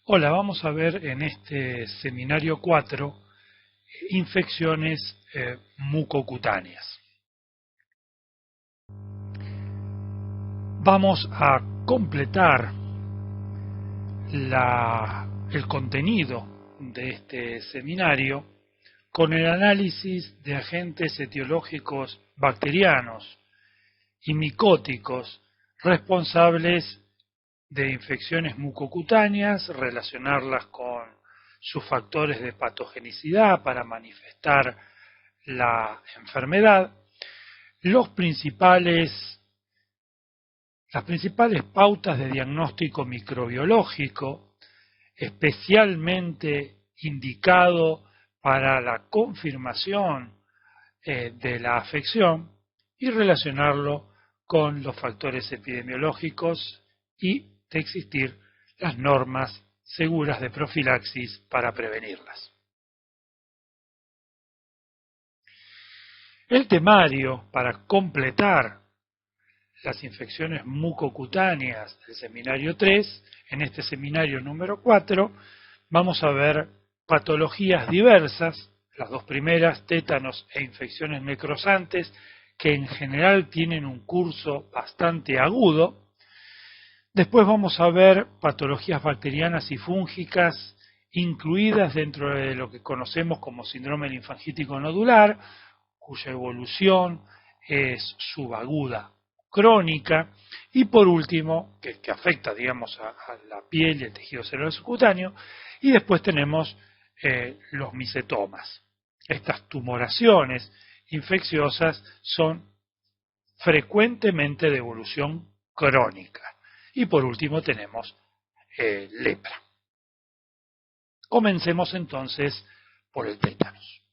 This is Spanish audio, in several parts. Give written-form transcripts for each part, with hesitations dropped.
Hola, vamos a ver en este seminario 4 infecciones mucocutáneas. Vamos a completar el contenido de este seminario con el análisis de agentes etiológicos bacterianos y micóticos responsables de infecciones mucocutáneas, relacionarlas con sus factores de patogenicidad para manifestar la enfermedad, las principales pautas de diagnóstico microbiológico, especialmente indicado para la confirmación de la afección y relacionarlo con los factores epidemiológicos y de existir las normas seguras de profilaxis para prevenirlas. El temario para completar las infecciones mucocutáneas del seminario 3, en este seminario número 4, vamos a ver patologías diversas, las dos primeras, tétanos e infecciones necrosantes, que en general tienen un curso bastante agudo. Después vamos a ver patologías bacterianas y fúngicas incluidas dentro de lo que conocemos como síndrome linfangítico nodular, cuya evolución es subaguda crónica, y por último, que afecta, digamos, a la piel y el tejido celular subcutáneo, y después tenemos los micetomas. Estas tumoraciones infecciosas son frecuentemente de evolución crónica. Y por último tenemos lepra. Comencemos entonces por el tétanos.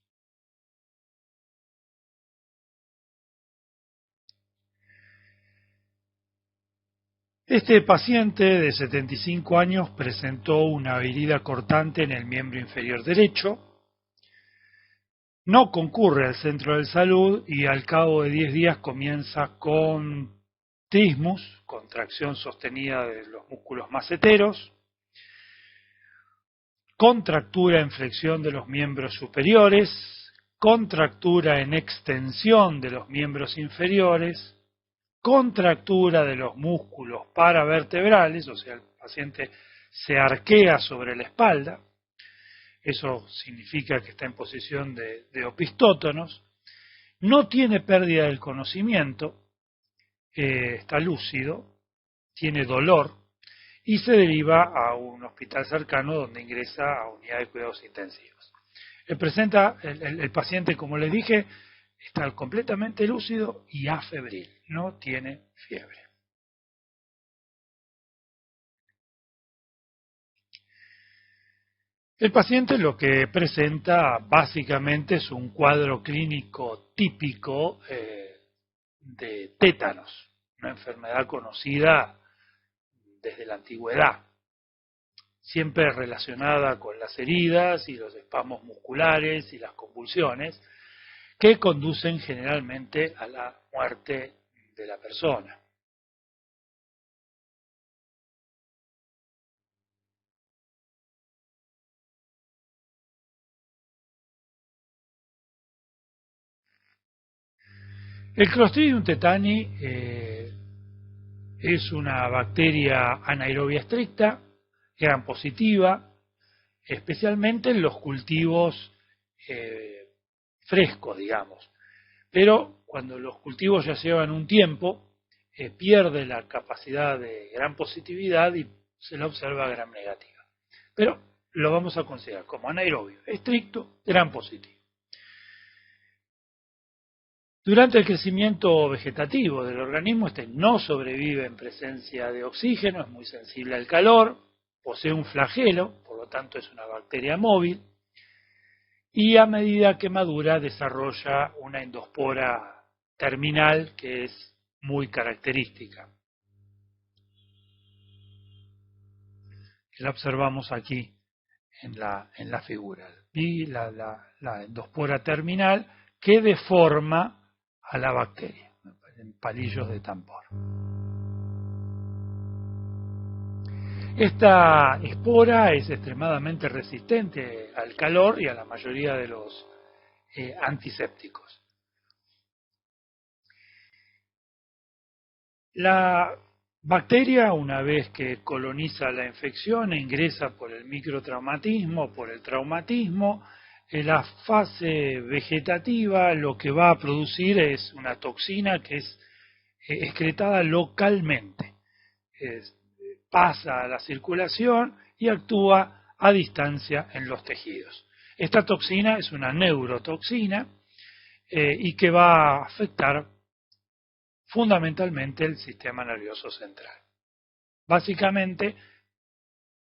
Este paciente de 75 años presentó una herida cortante en el miembro inferior derecho, no concurre al centro de salud y al cabo de 10 días comienza con trismus, contracción sostenida de los músculos maceteros, contractura en flexión de los miembros superiores, contractura en extensión de los miembros inferiores, contractura de los músculos paravertebrales, o sea, el paciente se arquea sobre la espalda, eso significa que está en posición de opistótonos, no tiene pérdida del conocimiento, está lúcido, tiene dolor y se deriva a un hospital cercano donde ingresa a unidad de cuidados intensivos. El paciente, como les dije, está completamente lúcido y afebril, no tiene fiebre. El paciente lo que presenta básicamente es un cuadro clínico típico de tétanos, una enfermedad conocida desde la antigüedad, siempre relacionada con las heridas y los espasmos musculares y las convulsiones, que conducen generalmente a la muerte de la persona. El Clostridium tetani es una bacteria anaerobia estricta, gram positiva, especialmente en los cultivos frescos, digamos. Pero cuando los cultivos ya llevan un tiempo, pierde la capacidad de gram positividad y se la observa gram negativa. Pero lo vamos a considerar como anaerobio estricto, gram positivo. Durante el crecimiento vegetativo del organismo, este no sobrevive en presencia de oxígeno, es muy sensible al calor, posee un flagelo, por lo tanto es una bacteria móvil, y a medida que madura desarrolla una endospora terminal que es muy característica. La observamos aquí en la figura. Y la endospora terminal que deforma a la bacteria, en palillos de tambor. Esta espora es extremadamente resistente al calor y a la mayoría de los antisépticos. La bacteria, una vez que coloniza la infección, ingresa por el microtraumatismo, por el traumatismo. En la fase vegetativa lo que va a producir es una toxina que es excretada localmente. Pasa a la circulación y actúa a distancia en los tejidos. Esta toxina es una neurotoxina y que va a afectar fundamentalmente el sistema nervioso central. Básicamente,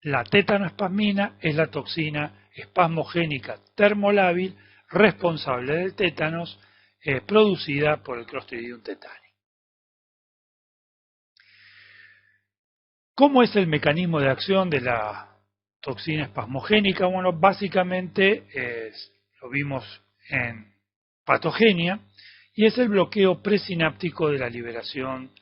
la tétanoespasmina es la toxina espasmogénica termolábil responsable del tétanos producida por el Clostridium tetani. ¿Cómo es el mecanismo de acción de la toxina espasmogénica? Bueno, básicamente lo vimos en patogenia y es el bloqueo presináptico de la liberación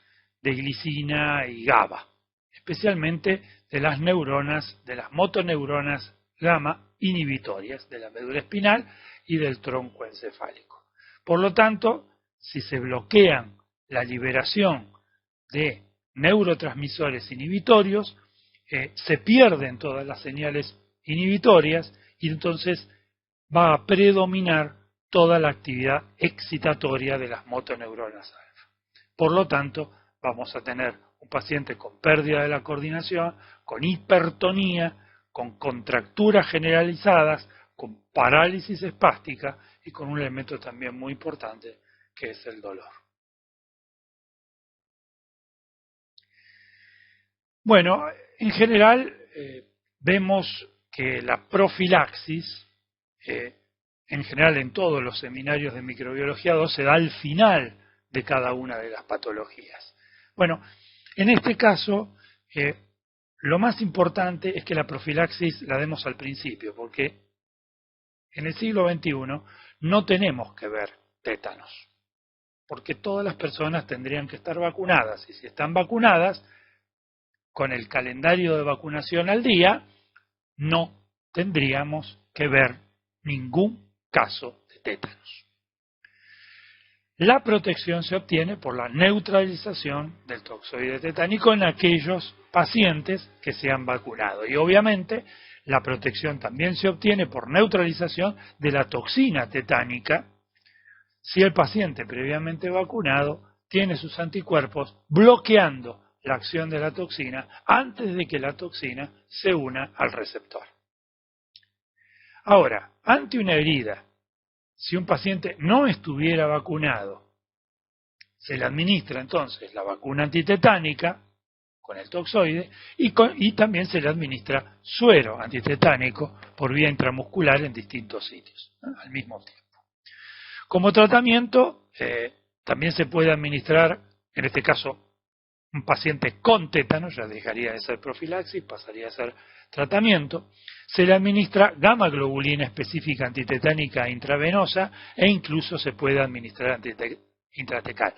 de glicina y GABA, especialmente de las neuronas, de las motoneuronas gamma inhibitorias de la médula espinal y del tronco encefálico. Por lo tanto, si se bloquean la liberación de neurotransmisores inhibitorios, se pierden todas las señales inhibitorias y entonces va a predominar toda la actividad excitatoria de las motoneuronas alfa. Por lo tanto, vamos a tener un paciente con pérdida de la coordinación, con hipertonía, con contracturas generalizadas, con parálisis espástica y con un elemento también muy importante que es el dolor. Bueno, en general vemos que la profilaxis, en general en todos los seminarios de microbiología 2, se da al final de cada una de las patologías. Bueno, en este caso, lo más importante es que la profilaxis la demos al principio, porque en el siglo XXI no tenemos que ver tétanos, porque todas las personas tendrían que estar vacunadas, y si están vacunadas, con el calendario de vacunación al día, no tendríamos que ver ningún caso de tétanos. La protección se obtiene por la neutralización del toxoide tetánico en aquellos pacientes que se han vacunado. Y obviamente la protección también se obtiene por neutralización de la toxina tetánica si el paciente previamente vacunado tiene sus anticuerpos bloqueando la acción de la toxina antes de que la toxina se una al receptor. Ahora, ante una herida, si un paciente no estuviera vacunado, se le administra entonces la vacuna antitetánica con el toxoide y también se le administra suero antitetánico por vía intramuscular en distintos sitios, ¿no?, al mismo tiempo. Como tratamiento, también se puede administrar, en este caso, un paciente con tétano, ya dejaría de ser profilaxis, pasaría a ser tratamiento, se le administra gamma globulina específica antitetánica intravenosa e incluso se puede administrar intratecal.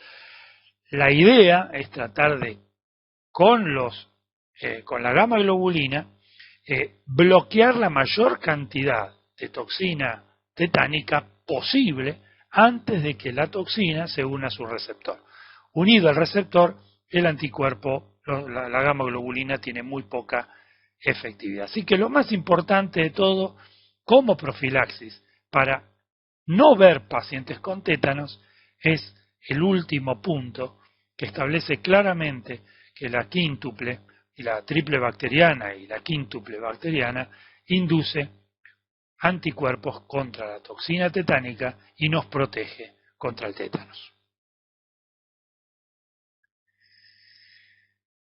La idea es tratar de, con la gamma globulina, bloquear la mayor cantidad de toxina tetánica posible antes de que la toxina se una a su receptor. Unido al receptor, el anticuerpo, la gamma globulina, tiene muy poca efectividad. Así que lo más importante de todo, como profilaxis, para no ver pacientes con tétanos, es el último punto que establece claramente que la quíntuple y la triple bacteriana y la quíntuple bacteriana induce anticuerpos contra la toxina tetánica y nos protege contra el tétanos.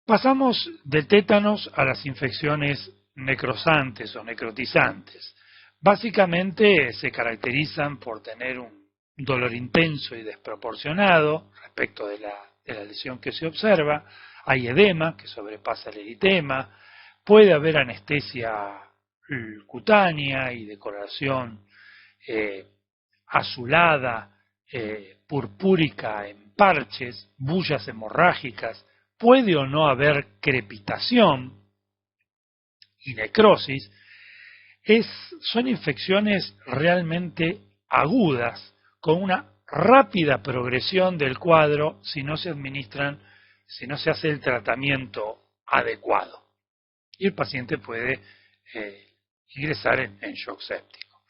Pasamos del tétanos a las infecciones necrosantes o necrotizantes. Básicamente se caracterizan por tener un dolor intenso y desproporcionado respecto de la lesión que se observa. Hay edema que sobrepasa el eritema, puede haber anestesia cutánea y decoloración azulada, purpúrica en parches, bullas hemorrágicas. Puede o no haber crepitación, y necrosis, son infecciones realmente agudas, con una rápida progresión del cuadro si no se hace el tratamiento adecuado. Y el paciente puede ingresar en shock séptico.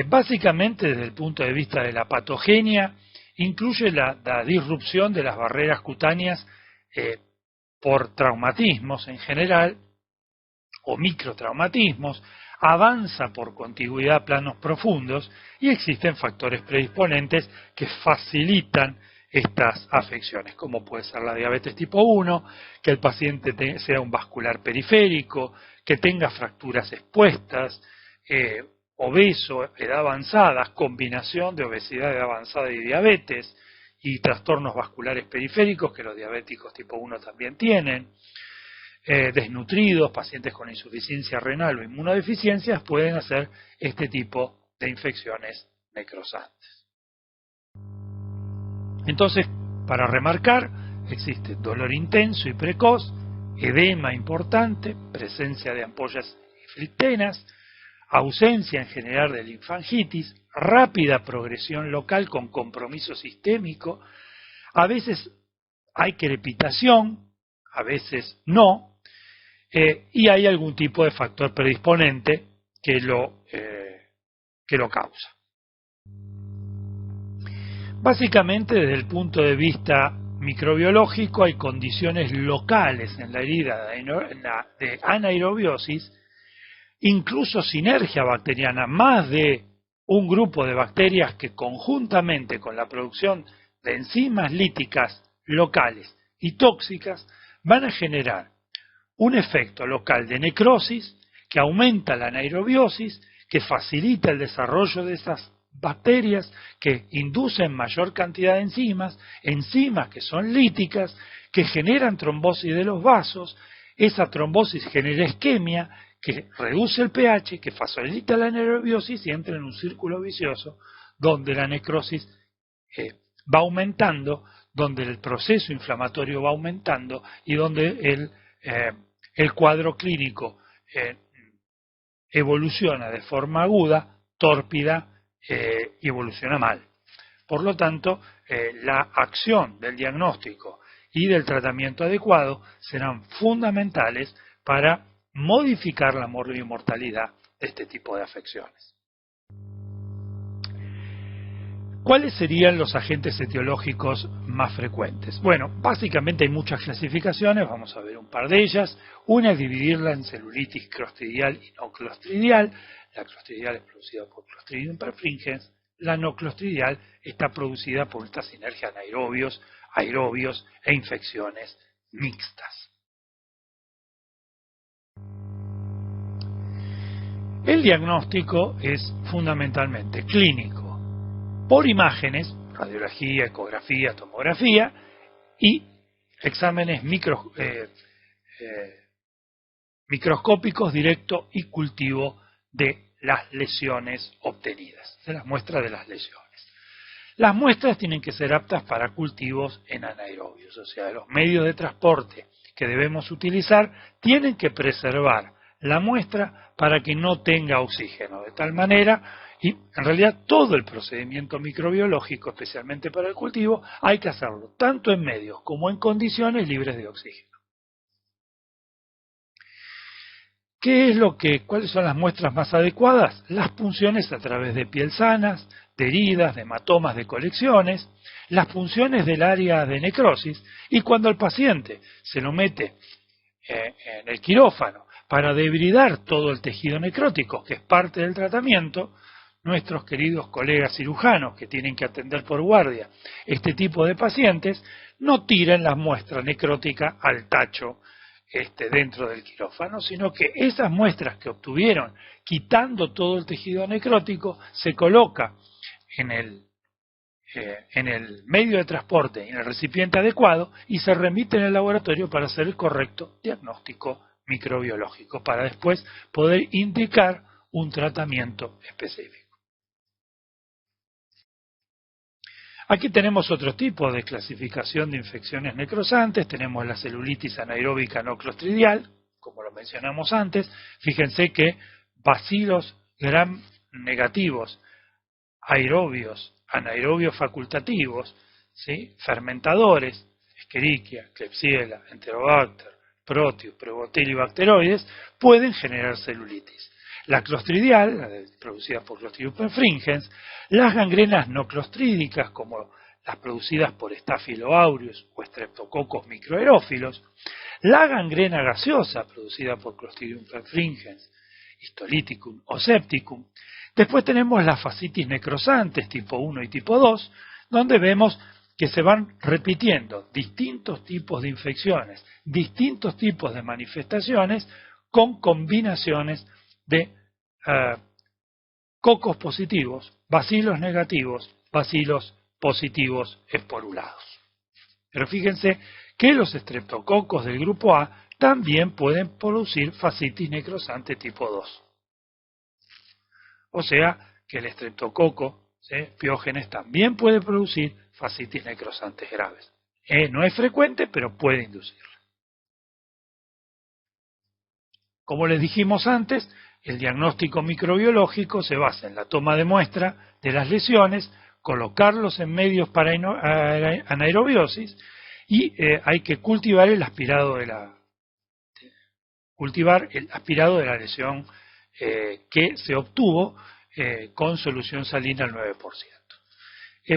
Básicamente, desde el punto de vista de la patogenia, incluye la disrupción de las barreras cutáneas por traumatismos en general, o microtraumatismos, avanza por contigüidad a planos profundos y existen factores predisponentes que facilitan estas afecciones, como puede ser la diabetes tipo 1, que el paciente sea un vascular periférico, que tenga fracturas expuestas, obeso, edad avanzada, combinación de obesidad, edad avanzada y diabetes, y trastornos vasculares periféricos que los diabéticos tipo 1 también tienen. Desnutridos, pacientes con insuficiencia renal o inmunodeficiencias pueden hacer este tipo de infecciones necrosantes. Entonces, para remarcar, existe dolor intenso y precoz, edema importante, presencia de ampollas y flictenas, ausencia en general de linfangitis, rápida progresión local con compromiso sistémico, a veces hay crepitación, a veces no, y hay algún tipo de factor predisponente que lo causa. Básicamente, desde el punto de vista microbiológico, hay condiciones locales en la herida de anaerobiosis, incluso sinergia bacteriana, más de un grupo de bacterias que conjuntamente con la producción de enzimas líticas locales y tóxicas van a generar un efecto local de necrosis que aumenta la anaerobiosis, que facilita el desarrollo de esas bacterias, que inducen mayor cantidad de enzimas que son líticas, que generan trombosis de los vasos, esa trombosis genera isquemia, que reduce el pH, que facilita la anaerobiosis y entra en un círculo vicioso donde la necrosis va aumentando, donde el proceso inflamatorio va aumentando y donde el cuadro clínico evoluciona de forma aguda, tórpida y evoluciona mal. Por lo tanto, la acción del diagnóstico y del tratamiento adecuado serán fundamentales para modificar la mortalidad de este tipo de afecciones. ¿Cuáles serían los agentes etiológicos más frecuentes? Bueno, básicamente hay muchas clasificaciones, vamos a ver un par de ellas. Una es dividirla en celulitis clostridial y no clostridial. La clostridial es producida por Clostridium perfringens, la no clostridial está producida por esta sinergia de aerobios e infecciones mixtas. El diagnóstico es fundamentalmente clínico, por imágenes, radiología, ecografía, tomografía y exámenes microscópicos directo y cultivo de las lesiones obtenidas, de las muestras de las lesiones. Las muestras tienen que ser aptas para cultivos en anaerobios, o sea, los medios de transporte que debemos utilizar tienen que preservar la muestra para que no tenga oxígeno, de tal manera, y en realidad todo el procedimiento microbiológico, especialmente para el cultivo, hay que hacerlo tanto en medios como en condiciones libres de oxígeno. ¿Cuáles son las muestras más adecuadas? Las punciones a través de piel sanas, de heridas, de hematomas, de colecciones, las punciones del área de necrosis, y cuando el paciente se lo mete en el quirófano para debridar todo el tejido necrótico, que es parte del tratamiento, nuestros queridos colegas cirujanos que tienen que atender por guardia este tipo de pacientes, no tiran la muestra necrótica al tacho dentro del quirófano, sino que esas muestras que obtuvieron quitando todo el tejido necrótico se coloca en el medio de transporte, en el recipiente adecuado, y se remite en el laboratorio para hacer el correcto diagnóstico microbiológico, para después poder indicar un tratamiento específico. Aquí tenemos otro tipo de clasificación de infecciones necrosantes, tenemos la celulitis anaeróbica no clostridial, como lo mencionamos antes. Fíjense que bacilos gram negativos, aerobios, anaerobios facultativos, ¿sí?, fermentadores, Escherichia, Klebsiella, Enterobacter, Proteus, Proboscis y Bacteroides, pueden generar celulitis. La clostridial, producida por Clostridium perfringens, las gangrenas no clostrídicas, como las producidas por Staphylo aureus o Streptococcus microaerófilos, la gangrena gaseosa, producida por Clostridium perfringens, Histolyticum o Septicum. Después tenemos las fascitis necrosantes tipo 1 y tipo 2, donde vemos que se van repitiendo distintos tipos de infecciones, distintos tipos de manifestaciones, con combinaciones de cocos positivos, bacilos negativos, bacilos positivos esporulados. Pero fíjense que los estreptococos del grupo A también pueden producir fascitis necrosante tipo 2. O sea que el estreptococo, ¿sí?, Piógenes, también puede producir fascitis necrosantes graves. No es frecuente, pero puede inducirla. Como les dijimos antes, el diagnóstico microbiológico se basa en la toma de muestra de las lesiones, colocarlos en medios para anaerobiosis y hay que cultivar el aspirado de la lesión que se obtuvo con solución salina al 9%.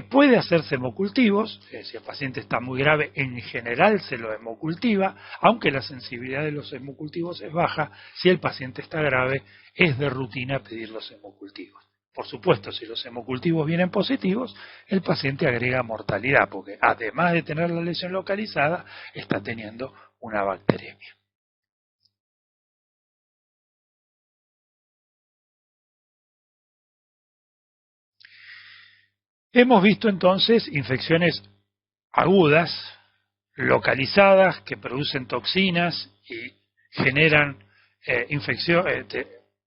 Puede hacerse hemocultivos, si el paciente está muy grave, en general se lo hemocultiva, aunque la sensibilidad de los hemocultivos es baja. Si el paciente está grave, es de rutina pedir los hemocultivos. Por supuesto, si los hemocultivos vienen positivos, el paciente agrega mortalidad, porque además de tener la lesión localizada, está teniendo una bacteremia. Hemos visto entonces infecciones agudas, localizadas, que producen toxinas y generan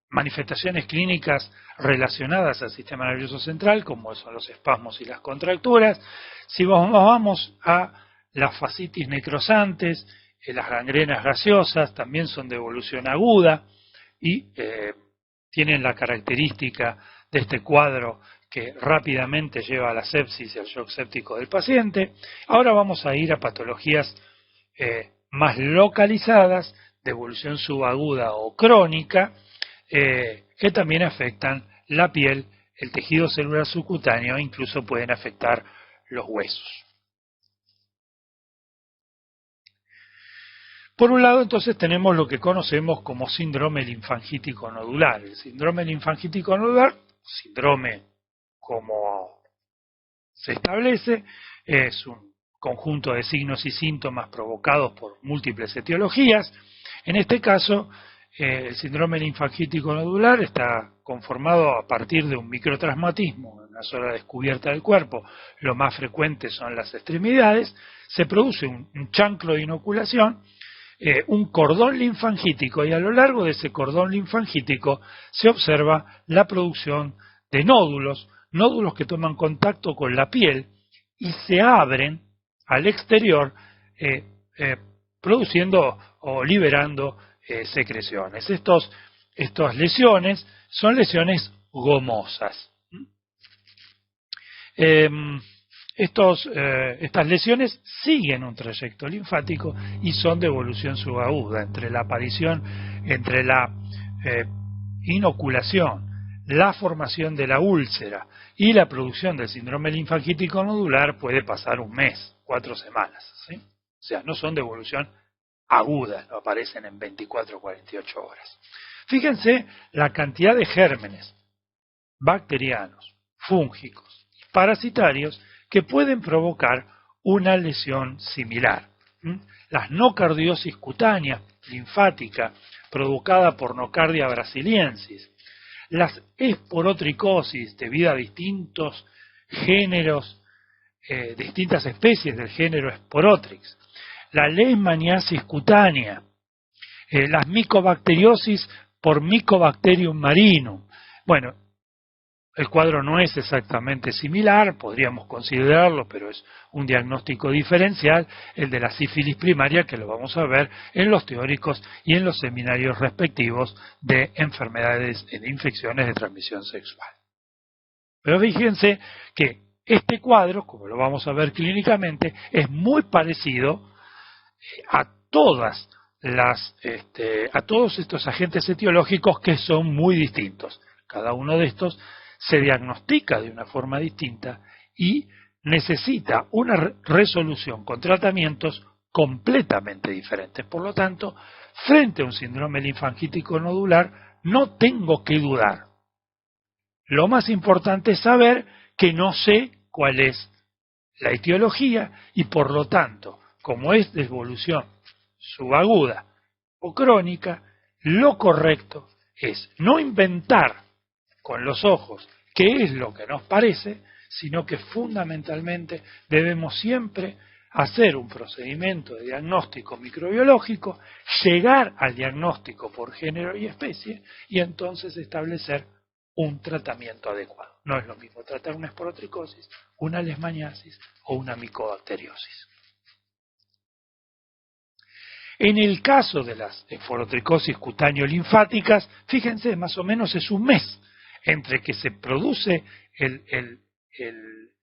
manifestaciones clínicas relacionadas al sistema nervioso central, como son los espasmos y las contracturas. Si vamos a las fascitis necrosantes, las gangrenas gaseosas también son de evolución aguda y tienen la característica de este cuadro que rápidamente lleva a la sepsis y al shock séptico del paciente. Ahora vamos a ir a patologías más localizadas, de evolución subaguda o crónica, que también afectan la piel, el tejido celular subcutáneo e incluso pueden afectar los huesos. Por un lado, entonces, tenemos lo que conocemos como síndrome linfangítico nodular. El síndrome linfangítico nodular, síndrome como se establece, es un conjunto de signos y síntomas provocados por múltiples etiologías. En este caso, el síndrome linfangítico nodular está conformado a partir de un microtraumatismo en una zona descubierta del cuerpo. Lo más frecuente son las extremidades. Se produce un chancro de inoculación, un cordón linfangítico, y a lo largo de ese cordón linfangítico se observa la producción de nódulos que toman contacto con la piel y se abren al exterior, produciendo o liberando secreciones. Estas lesiones son lesiones gomosas. Estas lesiones siguen un trayecto linfático y son de evolución subaguda. Entre la inoculación, la formación de la úlcera y la producción del síndrome linfangítico nodular puede pasar un mes, 4 semanas, ¿sí? O sea, no son de evolución aguda, no aparecen en 24 o 48 horas. Fíjense la cantidad de gérmenes bacterianos, fúngicos, parasitarios que pueden provocar una lesión similar. Las nocardiosis cutánea linfática provocada por Nocardia brasiliensis, las esporotricosis debido a distintos géneros, distintas especies del género Sporotrix, la leishmaniasis cutánea, las micobacteriosis por Mycobacterium marinum. Bueno, el cuadro no es exactamente similar, podríamos considerarlo, pero es un diagnóstico diferencial, el de la sífilis primaria, que lo vamos a ver en los teóricos y en los seminarios respectivos de enfermedades e infecciones de transmisión sexual. Pero fíjense que este cuadro, como lo vamos a ver clínicamente, es muy parecido a todos estos agentes etiológicos que son muy distintos. Cada uno de estos se diagnostica de una forma distinta y necesita una resolución con tratamientos completamente diferentes. Por lo tanto, frente a un síndrome linfangítico nodular, no tengo que dudar. Lo más importante es saber que no sé cuál es la etiología y, por lo tanto, como es de evolución subaguda o crónica, lo correcto es no inventar con los ojos qué es lo que nos parece, sino que fundamentalmente debemos siempre hacer un procedimiento de diagnóstico microbiológico, llegar al diagnóstico por género y especie y entonces establecer un tratamiento adecuado. No es lo mismo tratar una esporotricosis, una leishmaniasis o una micobacteriosis. En el caso de las esporotricosis cutáneo-linfáticas, fíjense, más o menos es un mes entre que se produce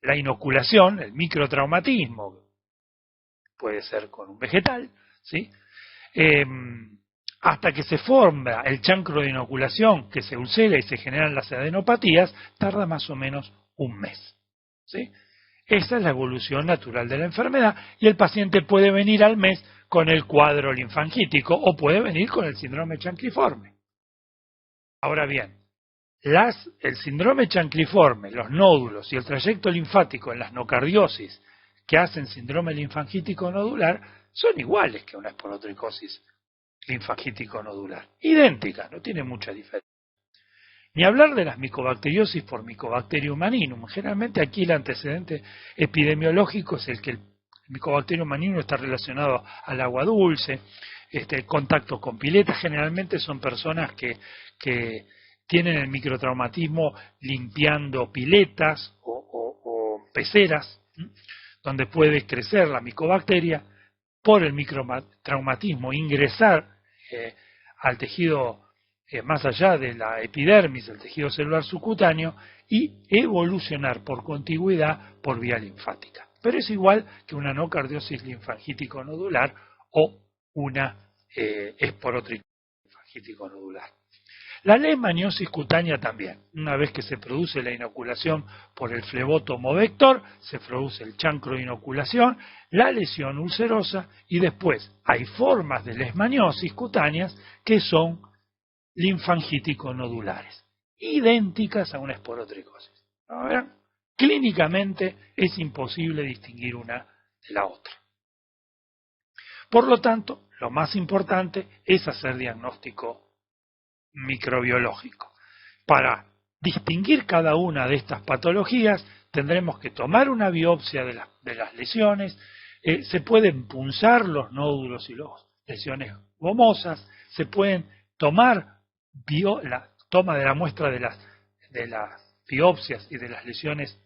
la inoculación, el microtraumatismo, puede ser con un vegetal, ¿sí? Hasta que se forma el chancro de inoculación, que se ulcera y se generan las adenopatías, tarda más o menos un mes, ¿sí? Esa es la evolución natural de la enfermedad y el paciente puede venir al mes con el cuadro linfangítico o puede venir con el síndrome chancliforme. Ahora bien, el síndrome chancliforme, los nódulos y el trayecto linfático en las nocardiosis que hacen síndrome linfangítico nodular son iguales que una esporotricosis linfangítico nodular. Idénticas, no tiene mucha diferencia. Ni hablar de las micobacteriosis por Mycobacterium maninum. Generalmente aquí el antecedente epidemiológico es el que el Mycobacterium maninum está relacionado al agua dulce, el contacto con piletas. Generalmente son personas que tienen el microtraumatismo limpiando piletas o peceras, donde puede crecer la micobacteria por el microtraumatismo, ingresar al tejido más allá de la epidermis, el tejido celular subcutáneo, y evolucionar por contigüidad por vía linfática. Pero es igual que una nocardiosis linfangítico nodular o una esporotricosis linfangítico nodular. La leishmaniosis cutánea también. Una vez que se produce la inoculación por el flebotomo vector, se produce el chancro de inoculación, la lesión ulcerosa y después hay formas de leishmaniosis cutáneas que son linfangítico nodulares, idénticas a una esporotricosis. ¿No? Clínicamente es imposible distinguir una de la otra. Por lo tanto, lo más importante es hacer diagnóstico microbiológico. Para distinguir cada una de estas patologías tendremos que tomar una biopsia de las lesiones, se pueden punzar los nódulos y las lesiones gomosas, se pueden tomar la toma de la muestra de las biopsias y de las lesiones,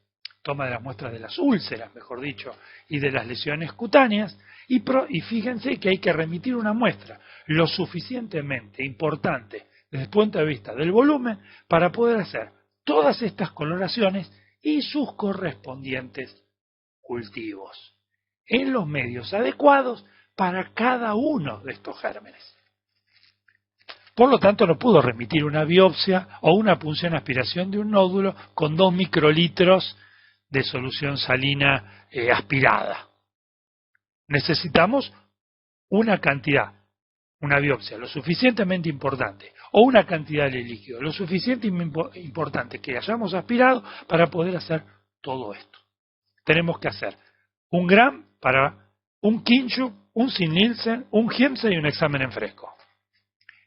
toma de las muestras de las úlceras, mejor dicho, y de las lesiones cutáneas, y fíjense que hay que remitir una muestra lo suficientemente importante desde el punto de vista del volumen para poder hacer todas estas coloraciones y sus correspondientes cultivos en los medios adecuados para cada uno de estos gérmenes. Por lo tanto, no pudo remitir una biopsia o una punción aspiración de un nódulo con 2 microlitros de solución salina aspirada. Necesitamos una cantidad, una biopsia lo suficientemente importante o una cantidad de líquido lo suficientemente importante que hayamos aspirado para poder hacer todo esto. Tenemos que hacer un gram para un Kinshuk, un Zinn-Nielsen, un Giemsa y un examen en fresco.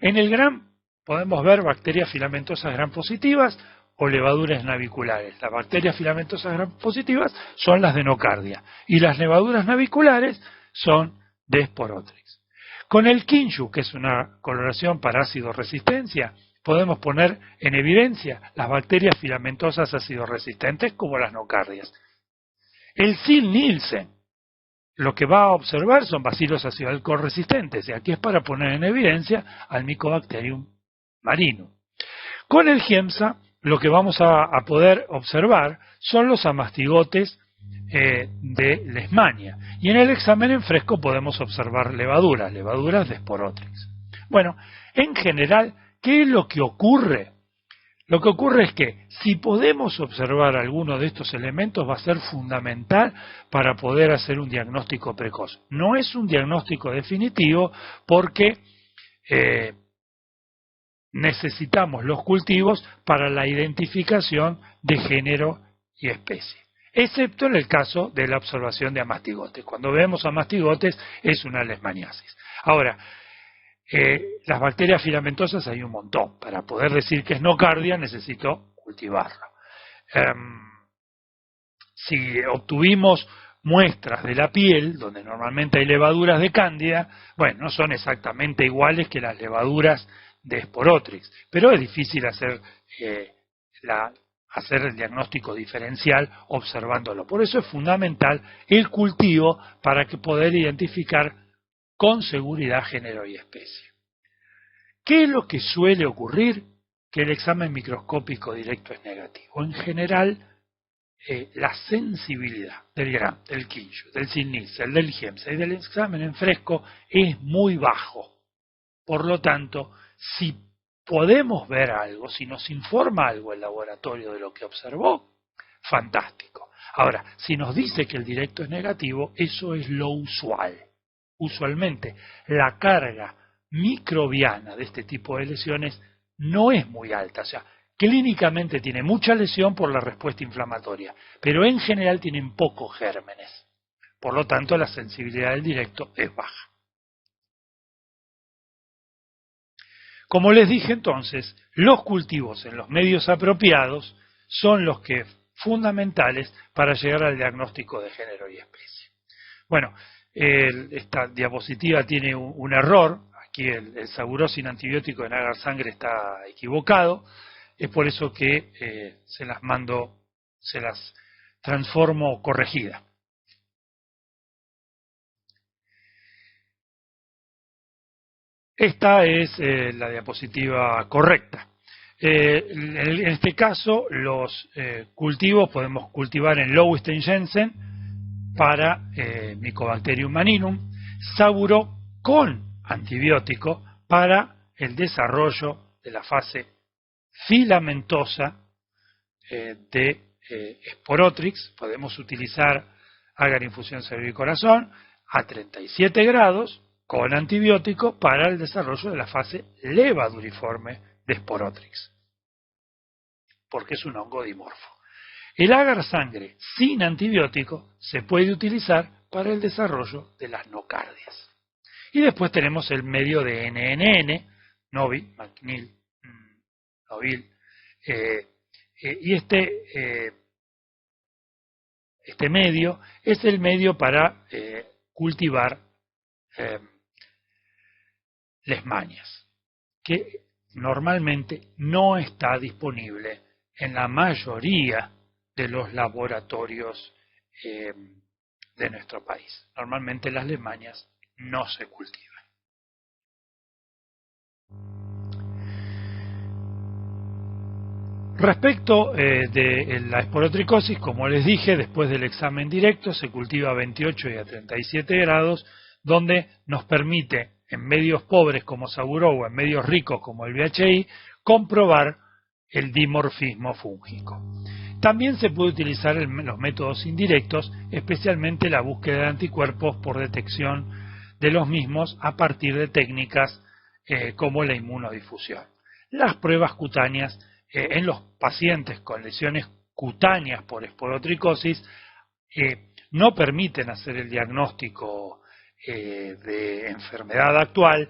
En el gram podemos ver bacterias filamentosas gram positivas o levaduras naviculares. Las bacterias filamentosas gram positivas son las de nocardia y las levaduras naviculares son de Sporotrix. Con el Kinshuk, que es una coloración para ácido resistencia, podemos poner en evidencia las bacterias filamentosas ácido resistentes como las nocardias. El Ziehl-Neelsen lo que va a observar son bacilos ácido alcohol resistentes, y aquí es para poner en evidencia al Mycobacterium marinum. Con el GIEMSA lo que vamos a poder observar son los amastigotes de Leishmania, y en el examen en fresco podemos observar levaduras de Sporotrix. Bueno, en general, ¿qué es lo que ocurre? Lo que ocurre es que si podemos observar alguno de estos elementos va a ser fundamental para poder hacer un diagnóstico precoz. No es un diagnóstico definitivo porque necesitamos los cultivos para la identificación de género y especie, excepto en el caso de la observación de amastigotes. Cuando vemos amastigotes es una leishmaniasis. Ahora, las bacterias filamentosas hay un montón. Para poder decir que es nocardia necesito cultivarlo. Si obtuvimos muestras de la piel, donde normalmente hay levaduras de cándida, bueno, no son exactamente iguales que las levaduras de Sporotrix, pero es difícil hacer el diagnóstico diferencial observándolo. Por eso es fundamental el cultivo para que poder identificar con seguridad género y especie. ¿Qué es lo que suele ocurrir? Que el examen microscópico directo es negativo. En general, la sensibilidad del Gram, del Quincho, del Ziehl-Neelsen, del GIEMSA y del examen en fresco es muy bajo. Por lo tanto, si podemos ver algo, si nos informa algo el laboratorio de lo que observó, fantástico. Ahora, si nos dice que el directo es negativo, eso es lo usual. Usualmente, la carga microbiana de este tipo de lesiones no es muy alta, o sea, clínicamente tiene mucha lesión por la respuesta inflamatoria, pero en general tienen pocos gérmenes. Por lo tanto, la sensibilidad del directo es baja. Como les dije entonces, los cultivos en los medios apropiados son los que fundamentales para llegar al diagnóstico de género y especie. Bueno, esta diapositiva tiene un error. Aquí el saburosin antibiótico en agar sangre está equivocado. Es por eso que se las transformo corregida. Esta es la diapositiva correcta. En este caso, los cultivos podemos cultivar en Lowenstein-Jensen para Mycobacterium marinum, saburo con antibiótico para el desarrollo de la fase filamentosa de Sporotrix. Podemos utilizar agar infusión cerebro-corazón a 37 grados con antibiótico para el desarrollo de la fase levaduriforme de Sporotrix, porque es un hongo dimorfo. El agar sangre sin antibiótico se puede utilizar para el desarrollo de las nocardias. Y después tenemos el medio de NNN, Novi, McNeil, Novil, y este medio es el medio para cultivar leishmanias, que normalmente no está disponible en la mayoría de los laboratorios de nuestro país. Normalmente las leishmanias no se cultivan. Respecto de la esporotricosis, como les dije, después del examen directo se cultiva a 28 y a 37 grados, donde nos permite, en medios pobres como Saburo o en medios ricos como el VHI, comprobar el dimorfismo fúngico. También se puede utilizar los métodos indirectos, especialmente la búsqueda de anticuerpos por detección de los mismos a partir de técnicas como la inmunodifusión. Las pruebas cutáneas en los pacientes con lesiones cutáneas por esporotricosis no permiten hacer el diagnóstico de enfermedad actual,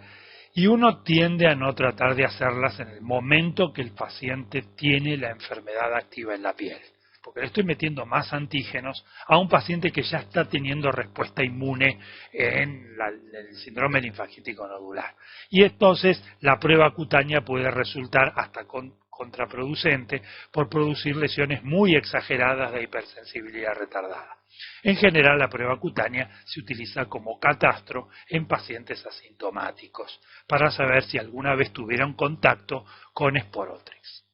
y uno tiende a no tratar de hacerlas en el momento que el paciente tiene la enfermedad activa en la piel, porque porque le estoy metiendo más antígenos a un paciente que ya está teniendo respuesta inmune en el síndrome linfangítico nodular. Y entonces la prueba cutánea puede resultar hasta contraproducente por producir lesiones muy exageradas de hipersensibilidad retardada. En general, la prueba cutánea se utiliza como catastro en pacientes asintomáticos para saber si alguna vez tuvieron contacto con Sporotrix.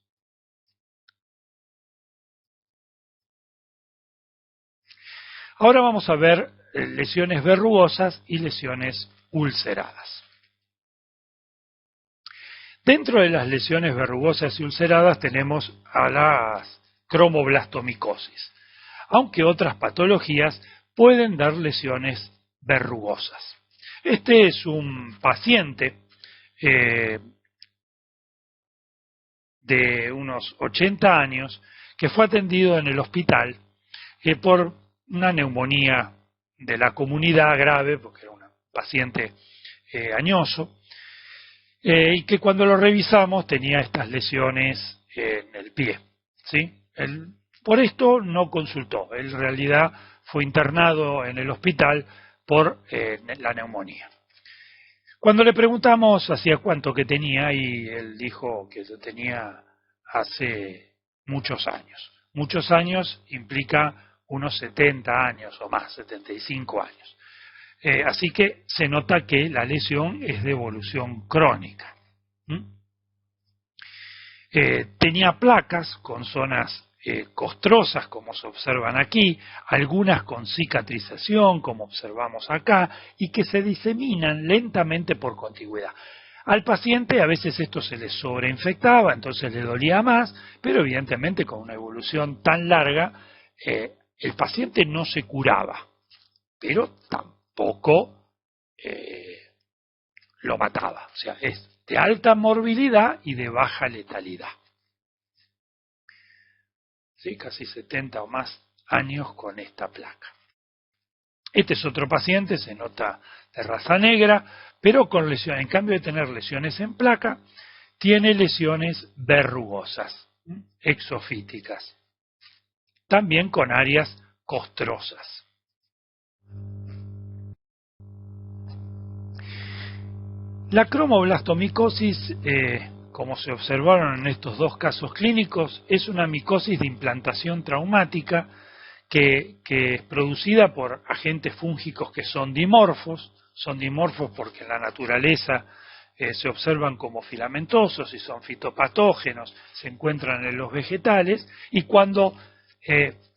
Ahora vamos a ver lesiones verrugosas y lesiones ulceradas. Dentro de las lesiones verrugosas y ulceradas tenemos a las cromoblastomicosis, aunque otras patologías pueden dar lesiones verrugosas. Este es un paciente de unos 80 años que fue atendido en el hospital por una neumonía de la comunidad grave, porque era un paciente añoso, y que cuando lo revisamos tenía estas lesiones en el pie, ¿sí? Él, por esto no consultó, él en realidad fue internado en el hospital por la neumonía. Cuando le preguntamos hacía cuánto que tenía, y él dijo que lo tenía hace muchos años. Muchos años implica unos 70 años o más, 75 años. Así que se nota que la lesión es de evolución crónica. Tenía placas con zonas costrosas, como se observan aquí, algunas con cicatrización, como observamos acá, y que se diseminan lentamente por contigüidad. Al paciente a veces esto se le sobreinfectaba, entonces le dolía más, pero evidentemente con una evolución tan larga, el paciente no se curaba, pero tampoco lo mataba. O sea, es de alta morbilidad y de baja letalidad. ¿Sí? Casi 70 o más años con esta placa. Este es otro paciente, se nota de raza negra, pero con lesiones. En cambio de tener lesiones en placa, tiene lesiones verrugosas, exofíticas, también con áreas costrosas. La cromoblastomicosis, como se observaron en estos dos casos clínicos, es una micosis de implantación traumática que es producida por agentes fúngicos que son dimorfos porque en la naturaleza se observan como filamentosos y son fitopatógenos, se encuentran en los vegetales, y cuando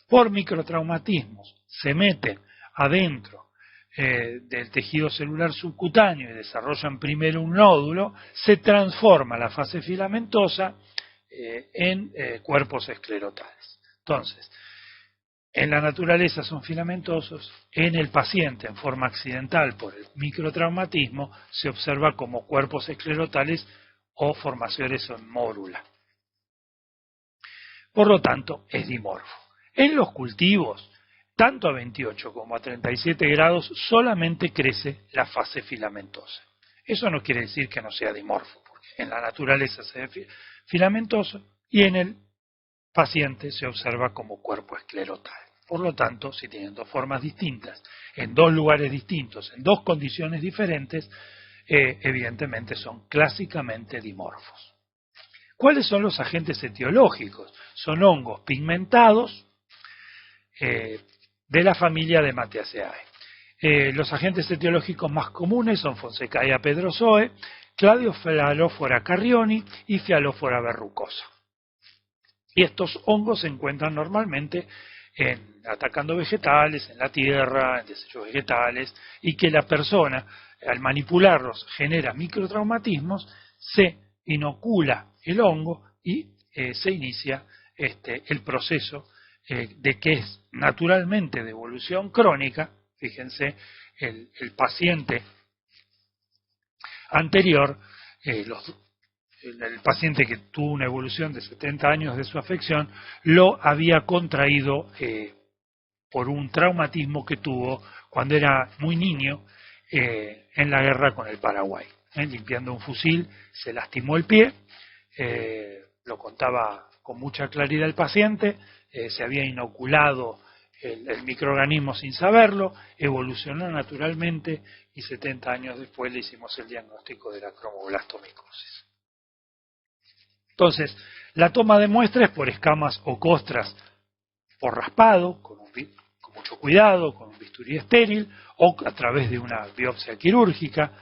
por microtraumatismos se meten adentro del tejido celular subcutáneo y desarrollan primero un nódulo, se transforma la fase filamentosa en cuerpos esclerotales. Entonces, en la naturaleza son filamentosos, en el paciente en forma accidental por el microtraumatismo se observa como cuerpos esclerotales o formaciones en mórula. Por lo tanto, es dimorfo. En los cultivos, tanto a 28 como a 37 grados, solamente crece la fase filamentosa. Eso no quiere decir que no sea dimorfo, porque en la naturaleza se ve filamentoso y en el paciente se observa como cuerpo esclerotal. Por lo tanto, si tienen dos formas distintas, en dos lugares distintos, en dos condiciones diferentes, evidentemente son clásicamente dimorfos. ¿Cuáles son los agentes etiológicos? Son hongos pigmentados de la familia de Matiaceae. Los agentes etiológicos más comunes son Fonsecaea pedrozoe, Cladiophyllófora carrioni y Phyalophora verrucosa. Y estos hongos se encuentran normalmente atacando vegetales, en la tierra, en desechos vegetales, y que la persona, al manipularlos, genera microtraumatismos, se inocula el hongo y se inicia el proceso de que es naturalmente de evolución crónica. Fíjense, el paciente anterior, el paciente que tuvo una evolución de 70 años de su afección, lo había contraído por un traumatismo que tuvo cuando era muy niño en la guerra con el Paraguay. Limpiando un fusil, se lastimó el pie, lo contaba con mucha claridad el paciente, se había inoculado el microorganismo sin saberlo, evolucionó naturalmente y 70 años después le hicimos el diagnóstico de la cromoblastomicosis. Entonces, la toma de muestras por escamas o costras por raspado, con mucho cuidado, con un bisturí estéril, o a través de una biopsia quirúrgica,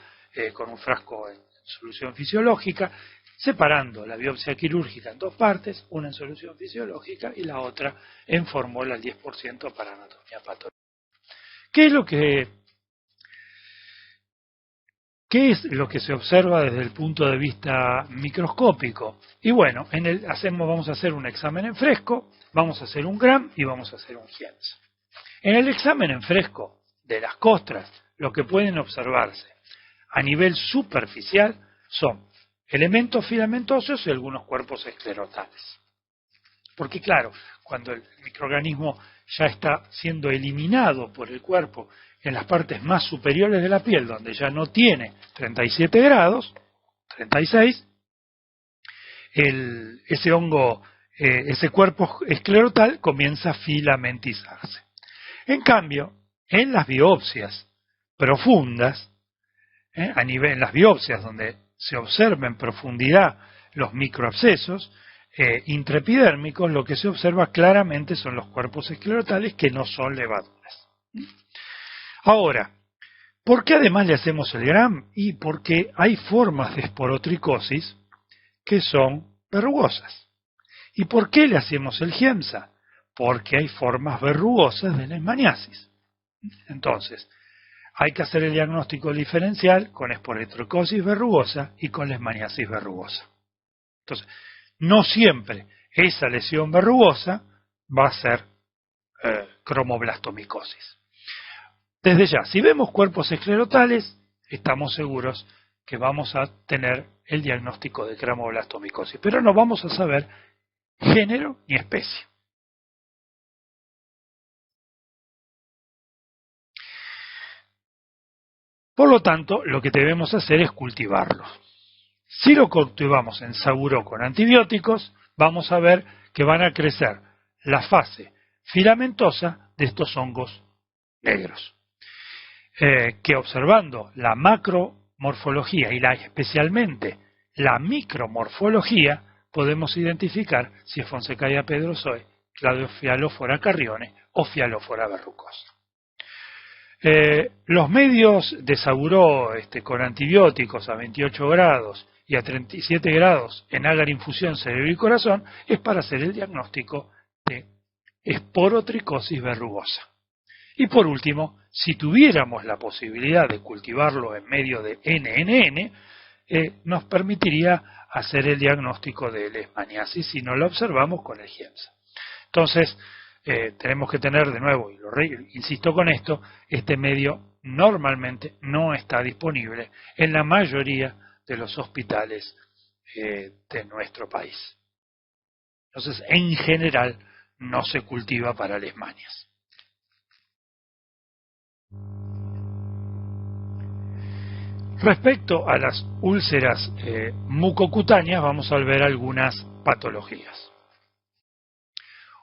con un frasco en solución fisiológica, separando la biopsia quirúrgica en dos partes, una en solución fisiológica y la otra en fórmula al 10% para anatomía patológica. ¿Qué es lo que se observa desde el punto de vista microscópico? Y bueno, vamos a hacer un examen en fresco, vamos a hacer un Gram y vamos a hacer un HIEMS. En el examen en fresco de las costras, lo que pueden observarse a nivel superficial son elementos filamentosos y algunos cuerpos esclerotales. Porque claro, cuando el microorganismo ya está siendo eliminado por el cuerpo en las partes más superiores de la piel, donde ya no tiene 37 grados, 36, ese hongo, ese cuerpo esclerotal comienza a filamentizarse. En cambio, en las biopsias profundas, en las biopsias donde se observa en profundidad los microabscesos intraepidérmicos, lo que se observa claramente son los cuerpos esclerotales que no son levaduras. Ahora, ¿por qué además le hacemos el Gram? Y porque hay formas de esporotricosis que son verrugosas. ¿Y por qué le hacemos el GIEMSA? Porque hay formas verrugosas de leishmaniasis. Entonces, hay que hacer el diagnóstico diferencial con esporotricosis verrugosa y con leishmaniasis verrugosa. Entonces, no siempre esa lesión verrugosa va a ser cromoblastomicosis. Desde ya, si vemos cuerpos esclerotales, estamos seguros que vamos a tener el diagnóstico de cromoblastomicosis, pero no vamos a saber género ni especie. Por lo tanto, lo que debemos hacer es cultivarlos. Si lo cultivamos en saburó con antibióticos, vamos a ver que van a crecer la fase filamentosa de estos hongos negros. Que observando la macromorfología y especialmente la micromorfología, podemos identificar si es Fonsecaia pedrozoe, Cladofialófora carrione o Fialófora verrucosa. Los medios de saburó con antibióticos a 28 grados y a 37 grados en agar infusión cerebro y corazón es para hacer el diagnóstico de esporotricosis verrugosa. Y por último, si tuviéramos la posibilidad de cultivarlo en medio de NNN, nos permitiría hacer el diagnóstico de leishmaniasis si no lo observamos con el GIEMSA. Entonces, tenemos que tener de nuevo, y insisto con esto, este medio normalmente no está disponible en la mayoría de los hospitales de nuestro país. Entonces, en general, no se cultiva para leishmanias. Respecto a las úlceras mucocutáneas, vamos a ver algunas patologías.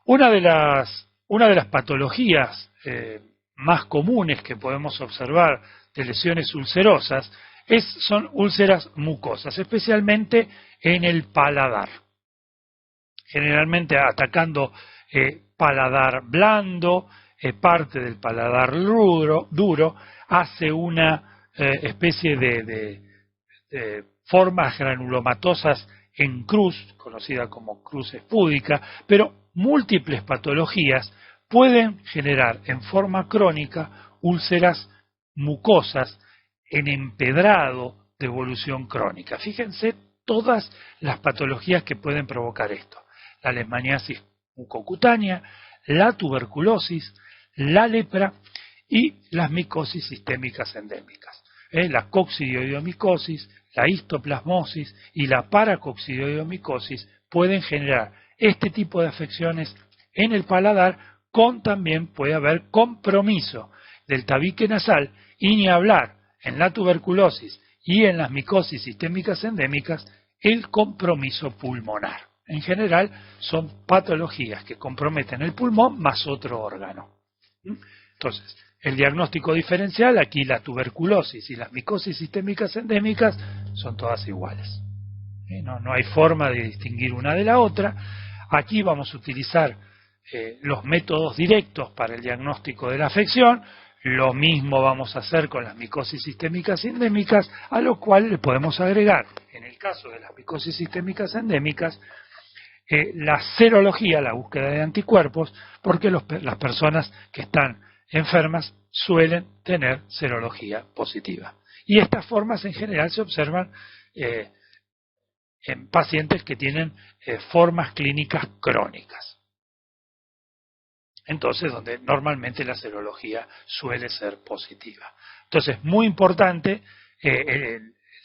Una de las patologías más comunes que podemos observar de lesiones ulcerosas son úlceras mucosas, especialmente en el paladar. Generalmente atacando paladar blando, parte del paladar duro, hace una especie de formas granulomatosas en cruz, conocida como cruz espúdica, pero múltiples patologías pueden generar en forma crónica úlceras mucosas en empedrado de evolución crónica. Fíjense todas las patologías que pueden provocar esto: la leishmaniasis mucocutánea, la tuberculosis, la lepra y las micosis sistémicas endémicas. La coccidioidomicosis, la histoplasmosis y la paracoccidioidomicosis pueden generar este tipo de afecciones en el paladar, también puede haber compromiso del tabique nasal, y ni hablar en la tuberculosis y en las micosis sistémicas endémicas el compromiso pulmonar. en general son patologías que comprometen el pulmón más otro órgano. Entonces, el diagnóstico diferencial, aquí la tuberculosis y las micosis sistémicas endémicas son todas iguales. No hay forma de distinguir una de la otra. Aquí vamos a utilizar los métodos directos para el diagnóstico de la afección. Lo mismo vamos a hacer con las micosis sistémicas endémicas, a lo cual le podemos agregar, en el caso de las micosis sistémicas endémicas, la serología, la búsqueda de anticuerpos, porque las personas que están enfermas suelen tener serología positiva. Y estas formas en general se observan en pacientes que tienen formas clínicas crónicas. Entonces, donde normalmente la serología suele ser positiva. Entonces, muy importante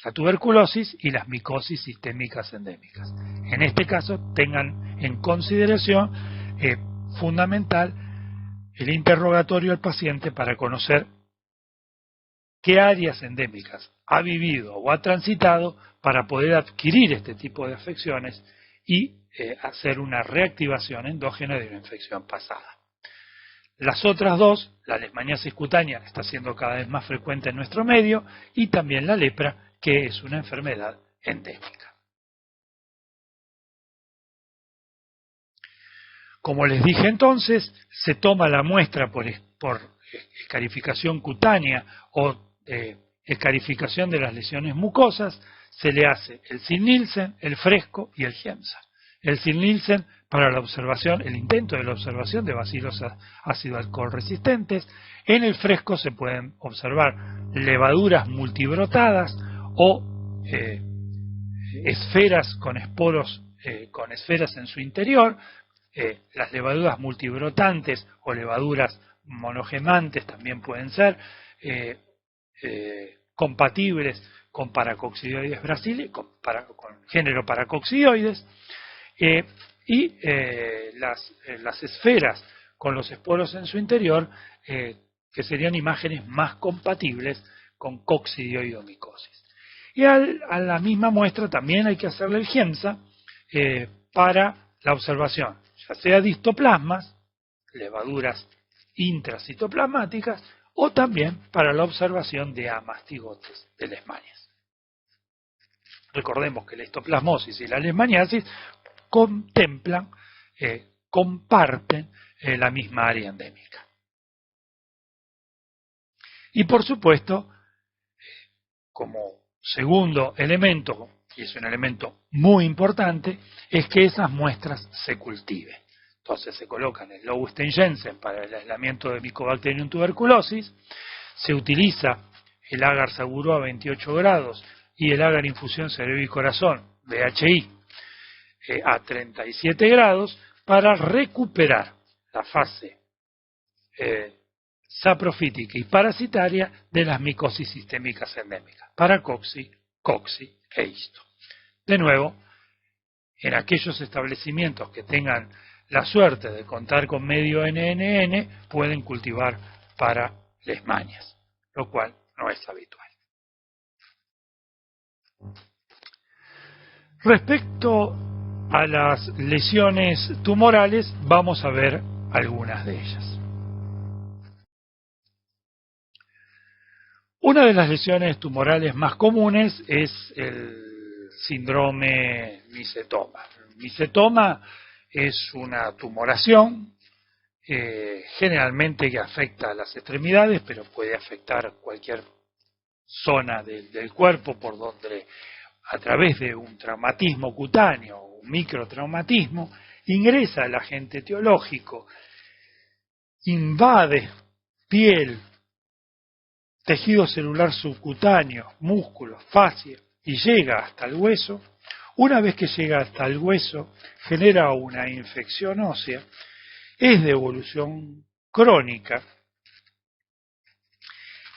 la tuberculosis y las micosis sistémicas endémicas. En este caso, tengan en consideración fundamental el interrogatorio al paciente para conocer qué áreas endémicas ha vivido o ha transitado para poder adquirir este tipo de afecciones y hacer una reactivación endógena de una infección pasada. Las otras dos, la leishmaniasis cutánea, está siendo cada vez más frecuente en nuestro medio, y también la lepra, que es una enfermedad endémica. Como les dije entonces, se toma la muestra por escarificación cutánea o escarificación de las lesiones mucosas, se le hace el Zinn-Nielsen, el fresco y el Giemsa. El Zinn-Nielsen para la observación, el intento de la observación de bacilos ácido alcohol resistentes. En el fresco se pueden observar levaduras multibrotadas o esferas con esporos, con esferas en su interior. Las levaduras multibrotantes o levaduras monogemantes también pueden ser compatibles con Paracoccidioides brasiliensis, con género Paracoccidioides, y las esferas con los esporos en su interior, que serían imágenes más compatibles con coccidioidomicosis. Y a la misma muestra también hay que hacerle el Giemsa para la observación, ya sea de histoplasmas, levaduras intracitoplasmáticas, o también para la observación de amastigotes de leishmanias. Recordemos que la histoplasmosis y la leishmaniasis contemplan, comparten la misma área endémica. Y por supuesto, como segundo elemento, y es un elemento muy importante, es que esas muestras se cultiven. Entonces se colocan el Lowstein-Jensen para el aislamiento de Mycobacterium tuberculosis, se utiliza el agar Saguro a 28 grados y el agar infusión cerebro y corazón, BHI, a 37 grados para recuperar la fase saprofítica y parasitaria de las micosis sistémicas endémicas, Paracocci, Cocci e Histo. De nuevo, en aquellos establecimientos que tengan la suerte de contar con medio NNN, pueden cultivar para leishmanias, lo cual no es habitual. Respecto a las lesiones tumorales, vamos a ver algunas de ellas. Una de las lesiones tumorales más comunes es el síndrome micetoma. El micetoma es una tumoración generalmente que afecta a las extremidades, pero puede afectar cualquier zona del cuerpo por donde, a través de un traumatismo cutáneo o un microtraumatismo, ingresa el agente etiológico, invade piel, tejido celular subcutáneo, músculos, fascia y llega hasta el hueso. Una vez que llega hasta el hueso, genera una infección ósea, es de evolución crónica,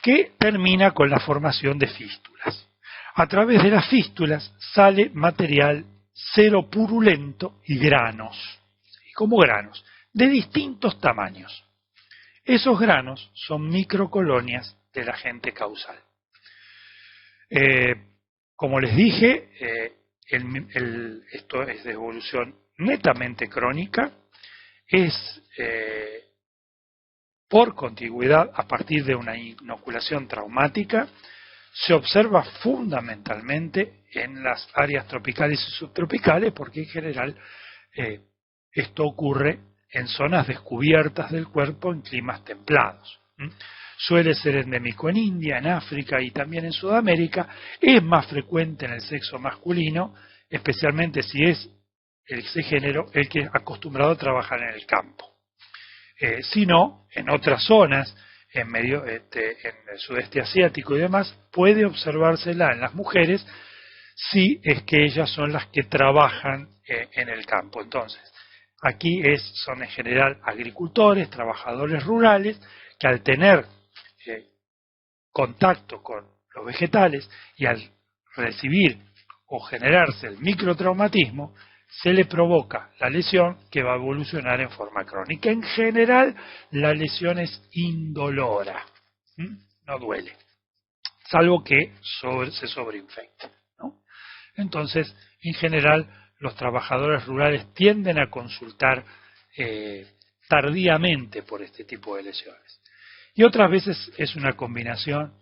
que termina con la formación de fístulas. A través de las fístulas sale material seropurulento y granos, como granos, de distintos tamaños. Esos granos son microcolonias del agente causal. Como les dije, esto es de evolución netamente crónica, es por contigüidad a partir de una inoculación traumática, se observa fundamentalmente en las áreas tropicales y subtropicales, porque en general esto ocurre en zonas descubiertas del cuerpo en climas templados. Suele ser endémico en India, en África y también en Sudamérica. Es más frecuente en el sexo masculino, especialmente si es ese género el que es acostumbrado a trabajar en el campo. Si no, en otras zonas, en el sudeste asiático y demás, puede observársela en las mujeres si es que ellas son las que trabajan en el campo. Entonces, aquí son en general agricultores, trabajadores rurales, que al tener contacto con los vegetales y al recibir o generarse el microtraumatismo, se le provoca la lesión que va a evolucionar en forma crónica. En general, la lesión es indolora, no duele, salvo que se sobreinfecte, ¿no? Entonces, en general, los trabajadores rurales tienden a consultar tardíamente por este tipo de lesiones. Y otras veces es una combinación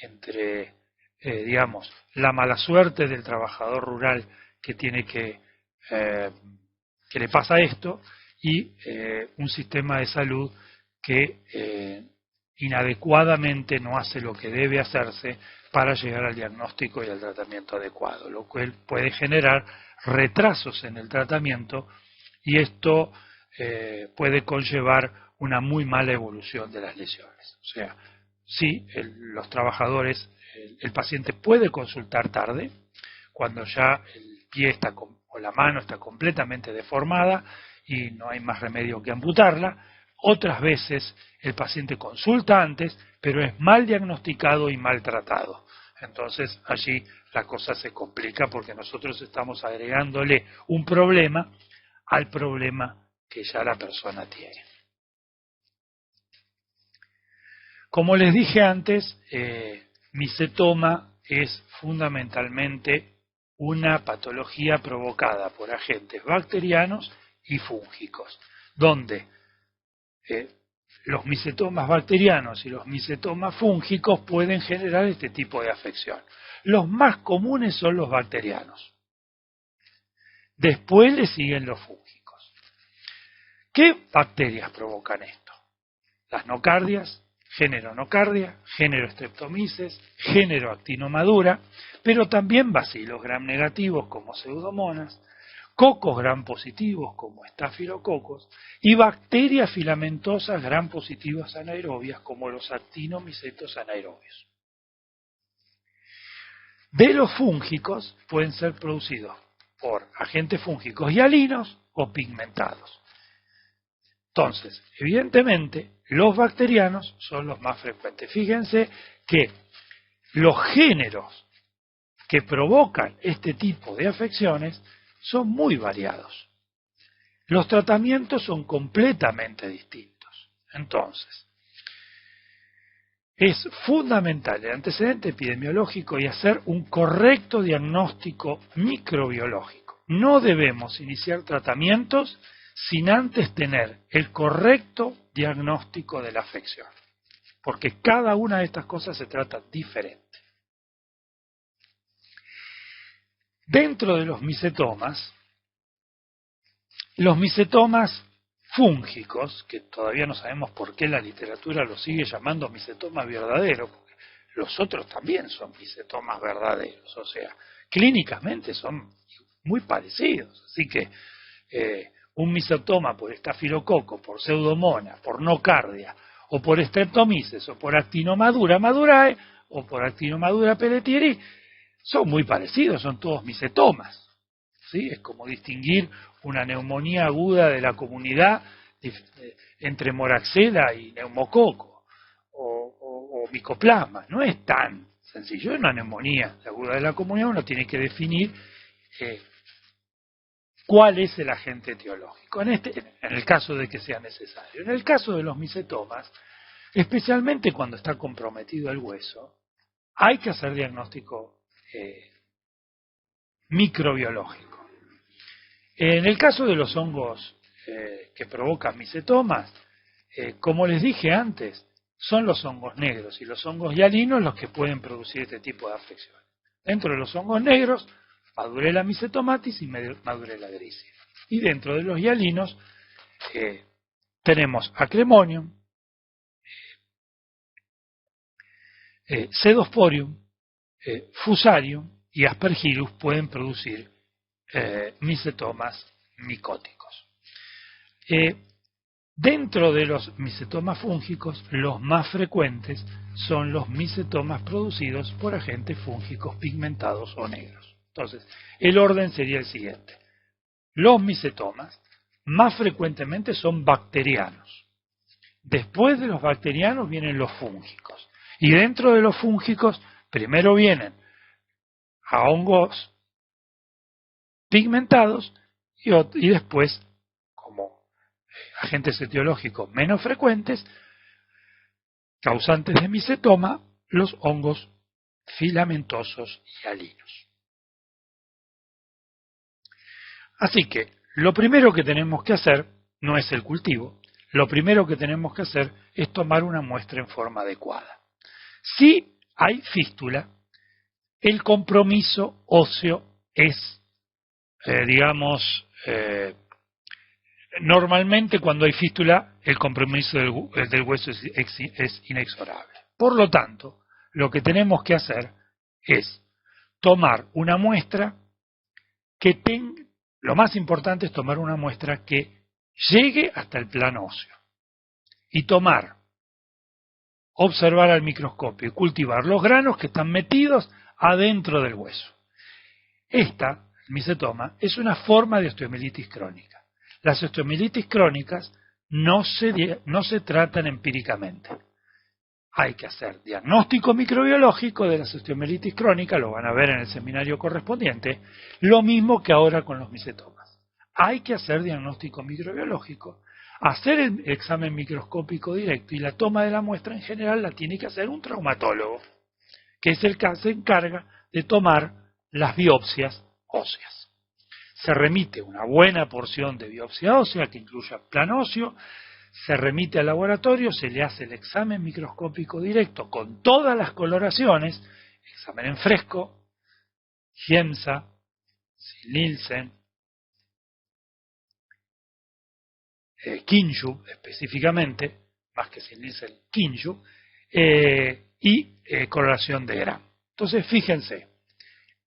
entre, digamos, la mala suerte del trabajador rural que tiene que le pasa esto y un sistema de salud que inadecuadamente no hace lo que debe hacerse para llegar al diagnóstico y al tratamiento adecuado, lo cual puede generar retrasos en el tratamiento y esto puede conllevar una muy mala evolución de las lesiones. O sea, sí, los trabajadores, el paciente puede consultar tarde, cuando ya el pie o la mano está completamente deformada y no hay más remedio que amputarla. Otras veces el paciente consulta antes, pero es mal diagnosticado y mal tratado. Entonces allí la cosa se complica porque nosotros estamos agregándole un problema al problema que ya la persona tiene. Como les dije antes, micetoma es fundamentalmente una patología provocada por agentes bacterianos y fúngicos, donde los micetomas bacterianos y los micetomas fúngicos pueden generar este tipo de afección. Los más comunes son los bacterianos. Después le siguen los fúngicos. ¿Qué bacterias provocan esto? Las nocardias, género nocardia, género streptomyces, género actinomadura, pero también bacilos gram negativos como pseudomonas, cocos gram positivos como estafilococos y bacterias filamentosas gram positivas anaerobias como los actinomicetos anaerobios. De los fúngicos pueden ser producidos por agentes fúngicos hialinos o pigmentados. Entonces, evidentemente, los bacterianos son los más frecuentes. Fíjense que los géneros que provocan este tipo de afecciones son muy variados. Los tratamientos son completamente distintos. Entonces, es fundamental el antecedente epidemiológico y hacer un correcto diagnóstico microbiológico. No debemos iniciar tratamientos sin antes tener el correcto diagnóstico de la afección, porque cada una de estas cosas se trata diferente. Dentro de los micetomas fúngicos, que todavía no sabemos por qué la literatura los sigue llamando micetomas verdaderos, porque los otros también son micetomas verdaderos, o sea, clínicamente son muy parecidos, así que un micetoma por estafilococo, por pseudomonas, por nocardia, o por streptomyces, o por actinomadura madurae, o por actinomadura pelletieri, son muy parecidos, son todos micetomas. ¿Sí? Es como distinguir una neumonía aguda de la comunidad entre moraxella y neumococo, o micoplasma. No es tan sencillo, es una neumonía aguda de la comunidad, uno tiene que definir cuál es el agente etiológico, en el caso de que sea necesario. En el caso de los micetomas, especialmente cuando está comprometido el hueso, hay que hacer diagnóstico microbiológico. En el caso de los hongos que provocan micetomas, como les dije antes, son los hongos negros y los hongos hialinos los que pueden producir este tipo de afecciones. Dentro de los hongos negros, Madurella mycetomatis y Madurella grisea. Y dentro de los hialinos tenemos Acremonium, Pseudosporium, Fusarium y Aspergillus pueden producir micetomas micóticos. Dentro de los micetomas fúngicos, los más frecuentes son los micetomas producidos por agentes fúngicos pigmentados o negros. Entonces, el orden sería el siguiente. Los micetomas más frecuentemente son bacterianos. Después de los bacterianos vienen los fúngicos. Y dentro de los fúngicos, primero vienen a hongos pigmentados y después, como agentes etiológicos menos frecuentes, causantes de micetoma, los hongos filamentosos y hialinos. Así que, lo primero que tenemos que hacer no es el cultivo, lo primero que tenemos que hacer es tomar una muestra en forma adecuada. Si hay fístula, el compromiso óseo es, normalmente cuando hay fístula, el compromiso del hueso es inexorable. Por lo tanto, lo que tenemos que hacer es tomar una muestra que tenga, lo más importante es tomar una muestra que llegue hasta el plano óseo y observar al microscopio y cultivar los granos que están metidos adentro del hueso. Esta, el micetoma, es una forma de osteomielitis crónica. Las osteomielitis crónicas no se tratan empíricamente. Hay que hacer diagnóstico microbiológico de las osteomielitis crónicas, lo van a ver en el seminario correspondiente, lo mismo que ahora con los micetomas. Hay que hacer diagnóstico microbiológico, hacer el examen microscópico directo y la toma de la muestra en general la tiene que hacer un traumatólogo, que es el que se encarga de tomar las biopsias óseas. Se remite una buena porción de biopsia ósea que incluya plan óseo, se remite al laboratorio, se le hace el examen microscópico directo con todas las coloraciones, examen en fresco, Giemsa, Nielsen, Kinju específicamente, más que Nielsen, Kinju, y coloración de Gram. Entonces, fíjense,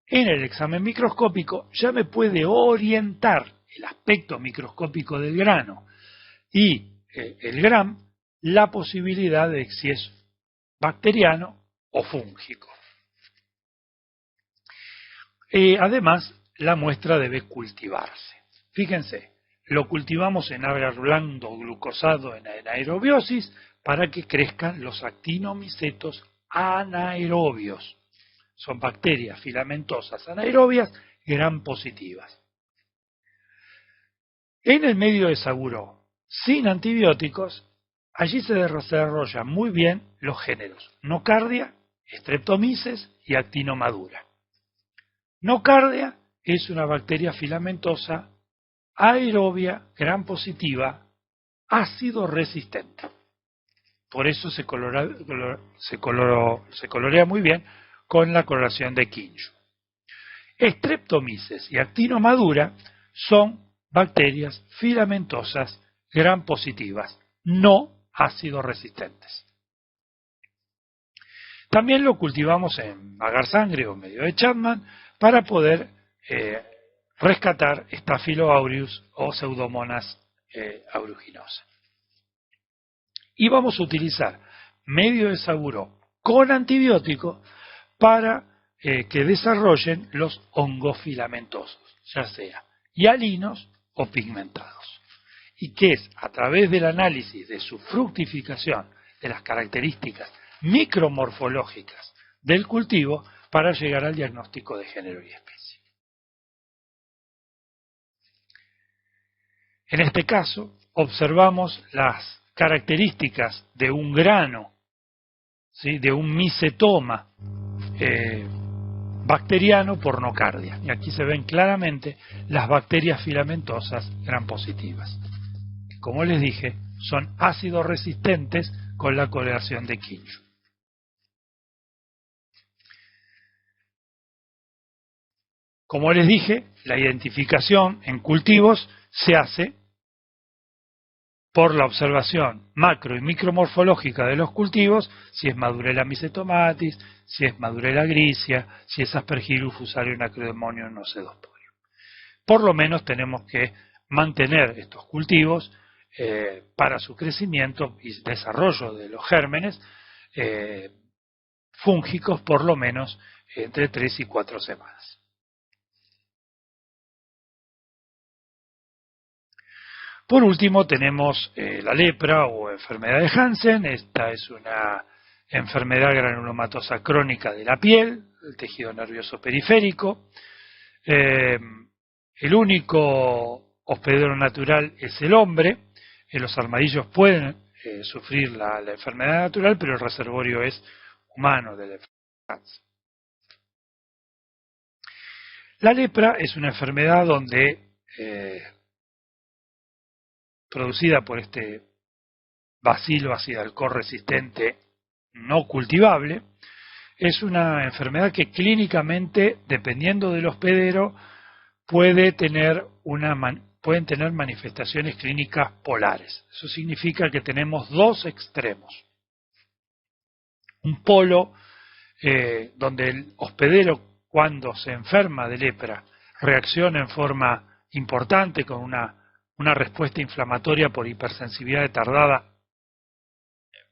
en el examen microscópico ya me puede orientar el aspecto microscópico del grano y el Gram la posibilidad de si es bacteriano o fúngico. Además, la muestra debe cultivarse. Fíjense, lo cultivamos en agar blando glucosado en anaerobiosis para que crezcan los actinomicetos anaerobios. Son bacterias filamentosas anaerobias gram positivas. En el medio de Saguro, sin antibióticos, allí se desarrollan muy bien los géneros Nocardia, Streptomyces y Actinomadura. Nocardia es una bacteria filamentosa aerobia gram positiva, ácido resistente. Por eso se colorea muy bien con la coloración de Kinju. Streptomyces y Actinomadura son bacterias filamentosas gram positivas, no ácido resistentes. También lo cultivamos en agar sangre o medio de Chapman para poder rescatar Staphylo aureus o Pseudomonas aeruginosa. Y vamos a utilizar medio de Saguro con antibiótico para que desarrollen los hongos filamentosos, ya sea hialinos o pigmentados. Y que es a través del análisis de su fructificación, de las características micromorfológicas del cultivo, para llegar al diagnóstico de género y especie. En este caso, observamos las características de un grano, ¿sí?, de un micetoma bacteriano por nocardia. Y aquí se ven claramente las bacterias filamentosas gram positivas. Como les dije, son ácido resistentes con la correlación de Kinch. Como les dije, la identificación en cultivos se hace por la observación macro y micromorfológica de los cultivos, si es Madurella mycetomatis, si es Madurella grigia, si es Aspergillus fusarium acrodemonium nocedosporium. Por lo menos tenemos que mantener estos cultivos para su crecimiento y desarrollo de los gérmenes fúngicos por lo menos entre 3 y 4 semanas. Por último tenemos la lepra o enfermedad de Hansen. Esta es una enfermedad granulomatosa crónica de la piel, el tejido nervioso periférico. El único hospedero natural es el hombre. Los armadillos pueden sufrir la enfermedad natural, pero el reservorio es humano de la enfermedad. La lepra es una enfermedad donde producida por este bacilo acidalcohol resistente no cultivable, es una enfermedad que clínicamente, dependiendo del hospedero, pueden tener manifestaciones clínicas polares. Eso significa que tenemos dos extremos. Un polo donde el hospedero, cuando se enferma de lepra, reacciona en forma importante con una respuesta inflamatoria por hipersensibilidad tardada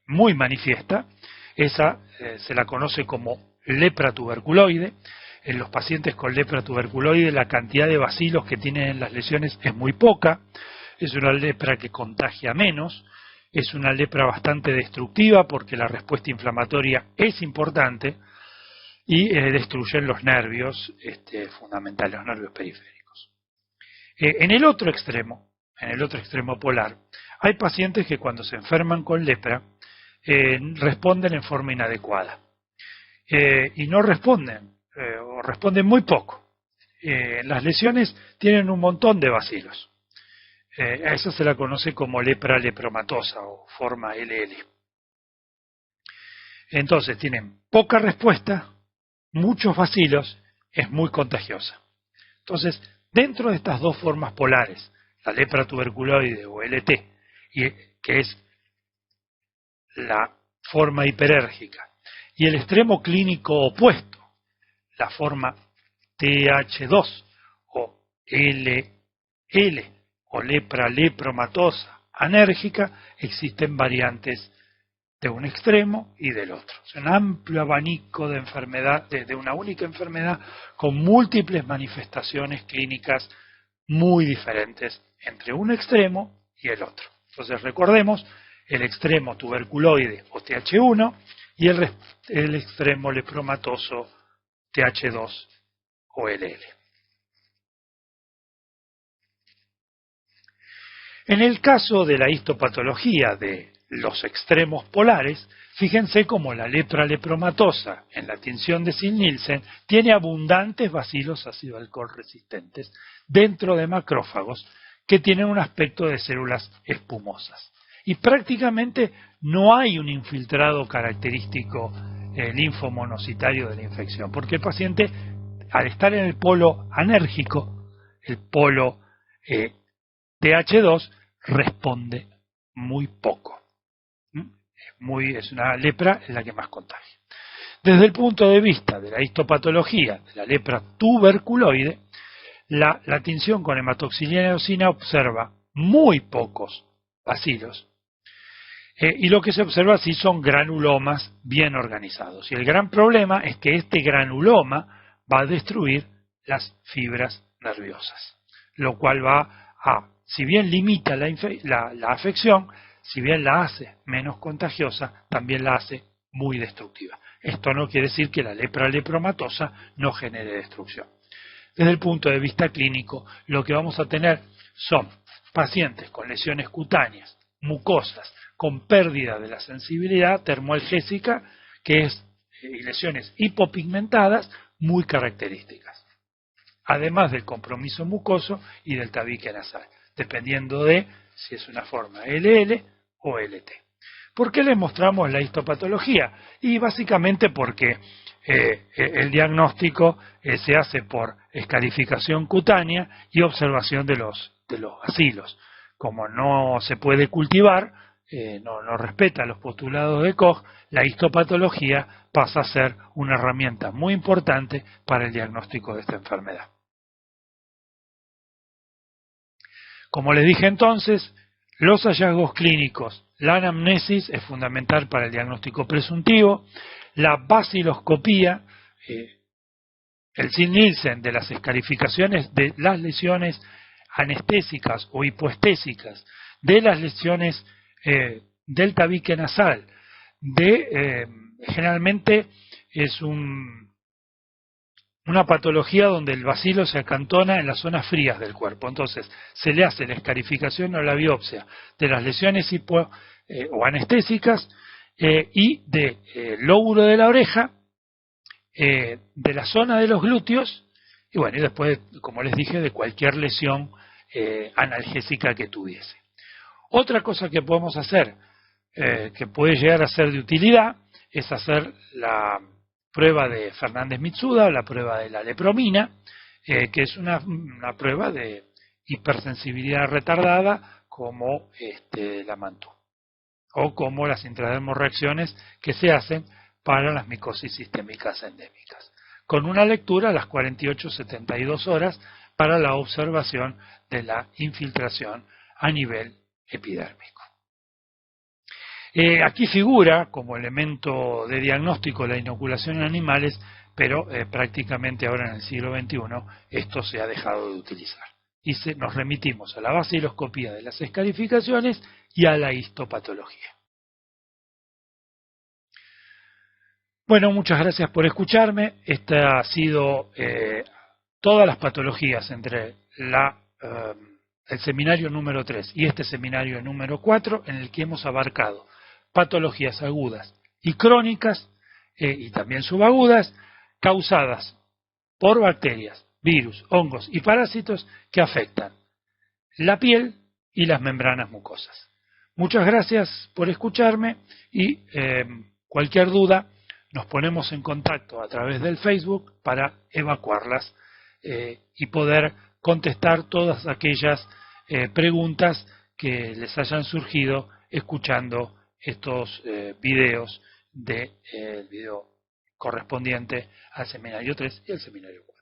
muy manifiesta. Esa se la conoce como lepra tuberculoide. En los pacientes con lepra tuberculoide la cantidad de bacilos que tienen en las lesiones es muy poca, es una lepra que contagia menos, es una lepra bastante destructiva porque la respuesta inflamatoria es importante y destruyen los nervios fundamentales, los nervios periféricos. En el otro extremo polar, hay pacientes que cuando se enferman con lepra responden en forma inadecuada y no responden o responden muy poco. Las lesiones tienen un montón de bacilos. A eso se la conoce como lepra lepromatosa o forma LL. Entonces tienen poca respuesta, muchos bacilos, es muy contagiosa. Entonces, dentro de estas dos formas polares, la lepra tuberculoide o LT, que es la forma hiperérgica, y el extremo clínico opuesto, la forma TH2 o LL o lepra lepromatosa anérgica, existen variantes de un extremo y del otro. Es un amplio abanico de enfermedad, de una única enfermedad con múltiples manifestaciones clínicas muy diferentes entre un extremo y el otro. Entonces recordemos el extremo tuberculoide o TH1 y el extremo lepromatoso TH2 o LL. En el caso de la histopatología de los extremos polares, fíjense cómo la lepra lepromatosa en la tinción de Zinn-Nielsen tiene abundantes bacilos ácido alcohol resistentes dentro de macrófagos que tienen un aspecto de células espumosas. Y prácticamente no hay un infiltrado característico linfomonocitario de la infección, porque el paciente, al estar en el polo anérgico, el polo TH2, responde muy poco. Es una lepra en la que más contagia. Desde el punto de vista de la histopatología de la lepra tuberculoide, la tinción con hematoxilina y eosina observa muy pocos bacilos, y lo que se observa sí son granulomas bien organizados. Y el gran problema es que este granuloma va a destruir las fibras nerviosas, lo cual va a, si bien limita la afección, si bien la hace menos contagiosa, también la hace muy destructiva. Esto no quiere decir que la lepra lepromatosa no genere destrucción. Desde el punto de vista clínico, lo que vamos a tener son pacientes con lesiones cutáneas, mucosas, con pérdida de la sensibilidad termoalgésica, y lesiones hipopigmentadas, muy características, además del compromiso mucoso y del tabique nasal, dependiendo de si es una forma LL o LT. ¿Por qué les mostramos la histopatología? Y básicamente porque el diagnóstico se hace por escarificación cutánea y observación de los bacilos. Como no se puede cultivar, no respeta los postulados de Koch, la histopatología pasa a ser una herramienta muy importante para el diagnóstico de esta enfermedad. Como les dije entonces, los hallazgos clínicos, la anamnesis es fundamental para el diagnóstico presuntivo, la baciloscopía, el Nielsen de las escarificaciones de las lesiones anestésicas o hipoestésicas, de las lesiones del tabique nasal, generalmente es una patología donde el bacilo se acantona en las zonas frías del cuerpo. Entonces, se le hace la escarificación o la biopsia de las lesiones o anestésicas y del lóbulo de la oreja, de la zona de los glúteos, y bueno, y después, como les dije, de cualquier lesión analgésica que tuviese. Otra cosa que podemos hacer, que puede llegar a ser de utilidad, es hacer la prueba de Fernández-Mitsuda, la prueba de la lepromina, que es una prueba de hipersensibilidad retardada como la Mantoux, o como las intradermorreacciones que se hacen para las micosis sistémicas endémicas, con una lectura a las 48-72 horas para la observación de la infiltración a nivel epidérmico. Aquí figura como elemento de diagnóstico la inoculación en animales, pero prácticamente ahora en el siglo XXI esto se ha dejado de utilizar. Y nos remitimos a la baciloscopía de las escarificaciones y a la histopatología. Bueno, muchas gracias por escucharme. Esta ha sido todas las patologías entre el seminario número 3 y este seminario número 4, en el que hemos abarcado patologías agudas y crónicas y también subagudas causadas por bacterias, virus, hongos y parásitos que afectan la piel y las membranas mucosas. Muchas gracias por escucharme y cualquier duda nos ponemos en contacto a través del Facebook para evacuarlas y poder contestar todas aquellas preguntas que les hayan surgido escuchando estos videos del video correspondiente al seminario 3 y al seminario 4.